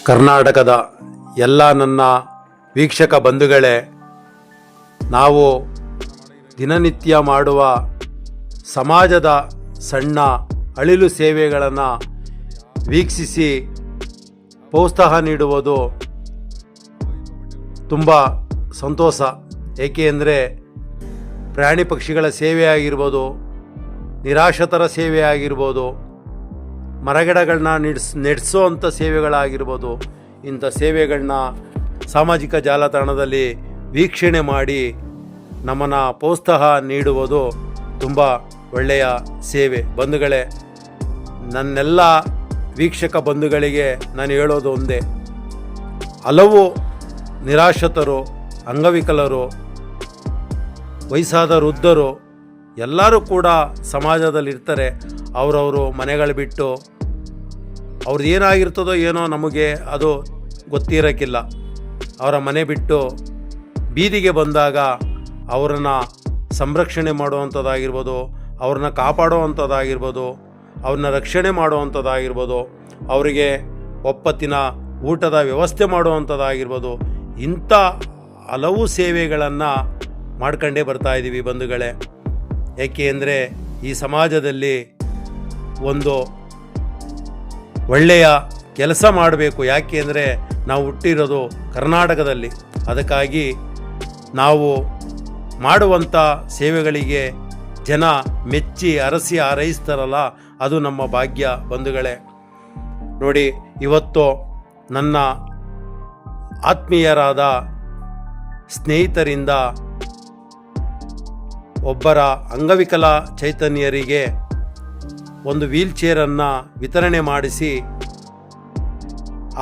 ಕರ್ನಾಟಕದ ಎಲ್ಲ ನನ್ನ ವೀಕ್ಷಕ ಬಂಧುಗಳೇ, ನಾವು ದಿನನಿತ್ಯ ಮಾಡುವ ಸಮಾಜದ ಸಣ್ಣ ಅಳಿಲು ಸೇವೆಗಳನ್ನು ವೀಕ್ಷಿಸಿ ಪ್ರೋತ್ಸಾಹ ನೀಡುವುದು ತುಂಬ ಸಂತೋಷ. ಏಕೆಂದರೆ ಪ್ರಾಣಿ ಪಕ್ಷಿಗಳ ಸೇವೆ ಆಗಿರ್ಬೋದು, ನಿರಾಶ್ರಿತರ ಸೇವೆ ಆಗಿರ್ಬೋದು, ಮರಗಿಡಗಳನ್ನ ನೆಡೆಸೋವಂಥ ಸೇವೆಗಳಾಗಿರ್ಬೋದು, ಇಂಥ ಸೇವೆಗಳನ್ನ ಸಾಮಾಜಿಕ ಜಾಲತಾಣದಲ್ಲಿ ವೀಕ್ಷಣೆ ಮಾಡಿ ನಮ್ಮನ್ನು ಪ್ರೋತ್ಸಾಹ ನೀಡುವುದು ತುಂಬ ಒಳ್ಳೆಯ ಸೇವೆ. ಬಂಧುಗಳೇ, ನನ್ನೆಲ್ಲ ವೀಕ್ಷಕ ಬಂಧುಗಳಿಗೆ ನಾನು ಹೇಳೋದು ಒಂದೇ, ಹಲವು ನಿರಾಶ್ರಿತರು, ಅಂಗವಿಕಲರು, ವಯಸ್ಸಾದ ವೃದ್ಧರು ಎಲ್ಲರೂ ಕೂಡ ಸಮಾಜದಲ್ಲಿರ್ತಾರೆ. ಅವರವರು ಮನೆಗಳು ಬಿಟ್ಟು ಅವ್ರದ್ದು ಏನಾಗಿರ್ತದೋ ಏನೋ ನಮಗೆ ಅದು ಗೊತ್ತಿರೋಕ್ಕಿಲ್ಲ. ಅವರ ಮನೆ ಬಿಟ್ಟು ಬೀದಿಗೆ ಬಂದಾಗ ಅವರನ್ನು ಸಂರಕ್ಷಣೆ ಮಾಡುವಂಥದ್ದಾಗಿರ್ಬೋದು, ಅವ್ರನ್ನ ಕಾಪಾಡುವಂಥದ್ದಾಗಿರ್ಬೋದು, ಅವ್ರನ್ನ ರಕ್ಷಣೆ ಮಾಡುವಂಥದ್ದಾಗಿರ್ಬೋದು, ಅವರಿಗೆ ಒಪ್ಪತ್ತಿನ ಊಟದ ವ್ಯವಸ್ಥೆ ಮಾಡುವಂಥದ್ದಾಗಿರ್ಬೋದು, ಇಂಥ ಹಲವು ಸೇವೆಗಳನ್ನು ಮಾಡ್ಕೊಂಡೇ ಬರ್ತಾಯಿದ್ದೀವಿ ಬಂಧುಗಳೇ. ಏಕೆಂದರೆ ಈ ಸಮಾಜದಲ್ಲಿ ಒಂದು ಒಳ್ಳೆಯ ಕೆಲಸ ಮಾಡಬೇಕು. ಯಾಕೆ ಅಂದರೆ ನಾವು ಹುಟ್ಟಿರೋದು ಕರ್ನಾಟಕದಲ್ಲಿ. ಅದಕ್ಕಾಗಿ ನಾವು ಮಾಡುವಂಥ ಸೇವೆಗಳಿಗೆ ಜನ ಮೆಚ್ಚಿ ಅರಸಿ ಹಾರೈಸ್ತಾರಲ್ಲ, ಅದು ನಮ್ಮ ಭಾಗ್ಯ ಬಂಧುಗಳೇ. ನೋಡಿ, ಇವತ್ತು ನನ್ನ ಆತ್ಮೀಯರಾದ ಸ್ನೇಹಿತರಿಂದ ಒಬ್ಬರ ಅಂಗವಿಕಲ ಚೈತನ್ಯರಿಗೆ ಒಂದು ವೀಲ್ ಚೇರನ್ನು ವಿತರಣೆ ಮಾಡಿಸಿ,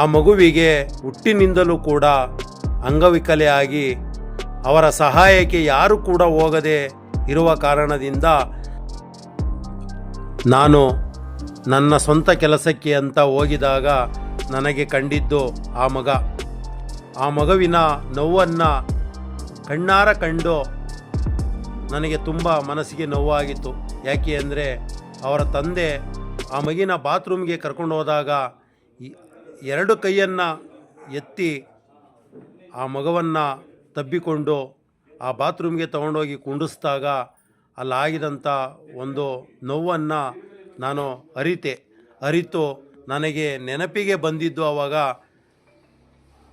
ಆ ಮಗುವಿಗೆ ಹುಟ್ಟಿನಿಂದಲೂ ಕೂಡ ಅಂಗವಿಕಲೆಯಾಗಿ ಅವರ ಸಹಾಯಕ್ಕೆ ಯಾರೂ ಕೂಡ ಹೋಗದೆ ಇರುವ ಕಾರಣದಿಂದ ನಾನು ನನ್ನ ಸ್ವಂತ ಕೆಲಸಕ್ಕೆ ಅಂತ ಹೋಗಿದಾಗ ನನಗೆ ಕಂಡಿದ್ದು ಆ ಮಗುವಿನ ನೋವನ್ನು ಕಣ್ಣಾರ ಕಂಡು ನನಗೆ ತುಂಬ ಮನಸ್ಸಿಗೆ ನೋವಾಗಿತ್ತು. ಯಾಕೆ ಅಂದರೆ ಅವರ ತಂದೆ ಆ ಮಗಿನ ಬಾತ್ರೂಮ್ಗೆ ಕರ್ಕೊಂಡು ಹೋದಾಗ ಎರಡು ಕೈಯನ್ನು ಎತ್ತಿ ಆ ಮಗುವನ್ನು ತಬ್ಬಿಕೊಂಡು ಆ ಬಾತ್ರೂಮ್ಗೆ ತಗೊಂಡೋಗಿ ಕುಂಡಿಸಿದಾಗ ಅಲ್ಲಾಗಿದಂಥ ಒಂದು ನೋವನ್ನು ನಾನು ಅರಿತು ನನಗೆ ನೆನಪಿಗೆ ಬಂದಿದ್ದು ಆವಾಗ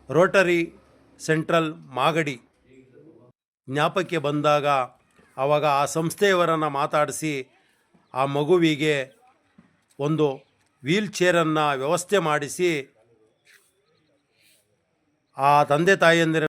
ರೋಟರಿ ಸೆಂಟ್ರಲ್ ಮಾಗಡಿ ಜ್ಞಾಪಕ್ಕೆ ಬಂದಾಗ ಆವಾಗ ಆ ಸಂಸ್ಥೆಯವರನ್ನು ಮಾತಾಡಿಸಿ ಆ ಮಗುವಿಗೆ ಒಂದು ವೀಲ್ ಚೇರನ್ನು ವ್ಯವಸ್ಥೆ ಮಾಡಿಸಿ ಆ ತಂದೆ ತಾಯಿಯಂದಿರ